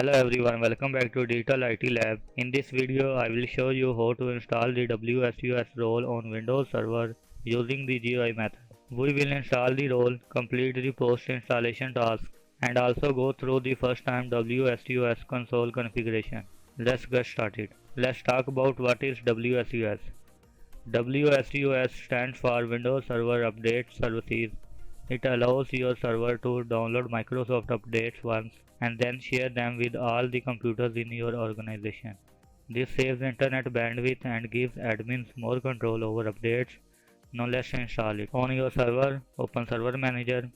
Hello everyone, welcome back to Digital IT Lab. In this video, I will show you how to install the WSUS role on Windows Server using the GUI method. We will install the role, complete the post-installation task, and also go through the first time WSUS console configuration. Let's get started. Let's talk about what is WSUS. WSUS stands for Windows Server Update Services. It allows your server to download Microsoft updates once and then share them with all the computers in your organization. This saves internet bandwidth and gives admins more control over updates. Now let's install it. On your server, open Server Manager.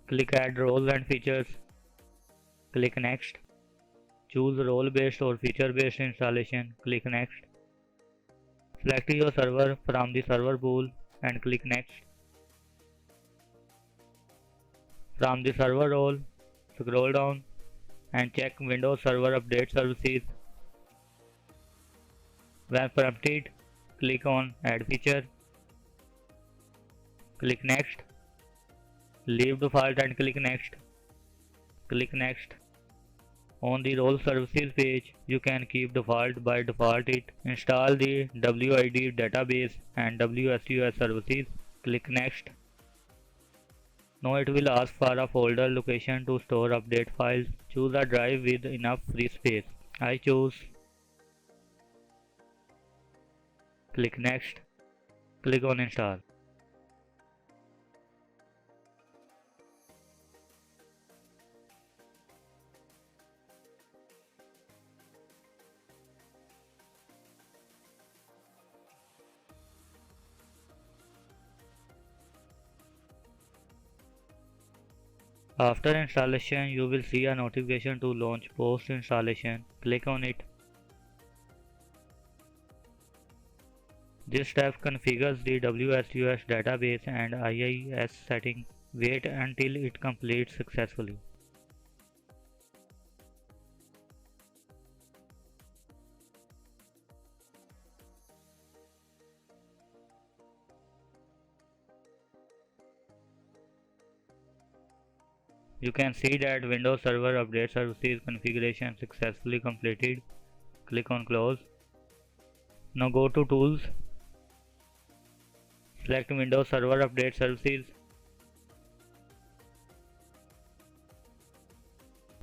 Click Add Roles and Features. Click Next. Choose role-based or feature-based installation. Click Next. Select your server from the server pool and click Next. From the server role, scroll down and check Windows Server Update Services. When prompted, click on Add Feature. Click Next. Leave Default and click Next. Click Next. On the Role Services page, you can keep default by default it. Install the WID database and WSUS services. Click Next. Now it will ask for a folder location to store update files. Choose a drive with enough free space. I choose. Click Next. Click on Install. After installation, you will see a notification to launch post installation. Click on it. This step configures the WSUS database and IIS setting. Wait until it completes successfully. You can see that Windows Server Update Services configuration successfully completed. Click on Close. Now go to Tools. Select Windows Server Update Services.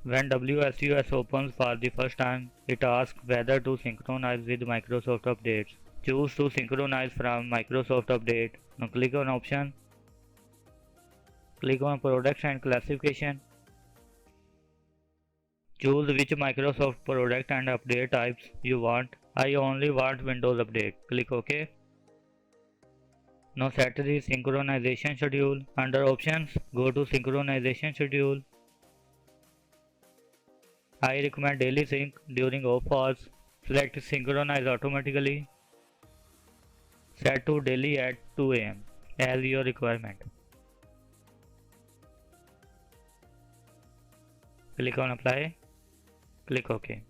When WSUS opens for the first time, it asks whether to synchronize with Microsoft updates. Choose to synchronize from Microsoft Update. Now click on Option. Click on Products and Classification. Choose which Microsoft product and update types you want. I only want Windows Update. Click OK. Now set the synchronization schedule. Under Options, go to Synchronization Schedule. I recommend daily sync during off hours. Select Synchronize automatically. Set to daily at 2 am as your requirement. Click on Apply. Click OK.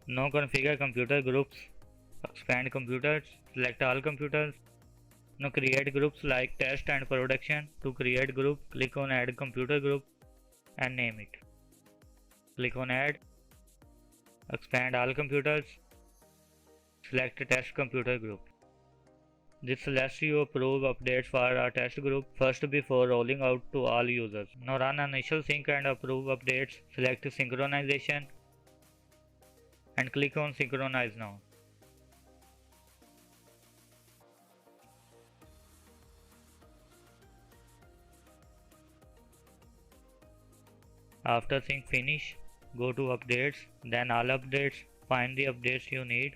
Now configure computer groups. Expand computers. Select all computers. Now create groups like test and production. To create group, click on Add Computer Group and name it. Click on Add. Expand all computers. Select Test Computer Group. This lets you approve updates for a test group first before rolling out to all users. Now run initial sync and approve updates. Select synchronization and click on Synchronize now. After sync finish, go to Updates, then All Updates, find the updates you need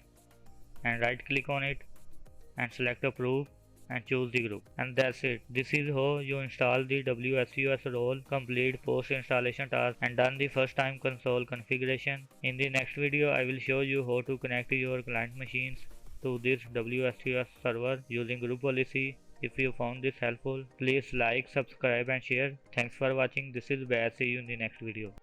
and right click on it and select Approve and choose the group. And that's it. This is how you install the WSUS role, complete post installation task and done the first time console configuration. In the next video, I will show you how to connect your client machines to this WSUS server using group policy. If you found this helpful, please like, subscribe and share. Thanks for watching. This is Baz. See you in the next video.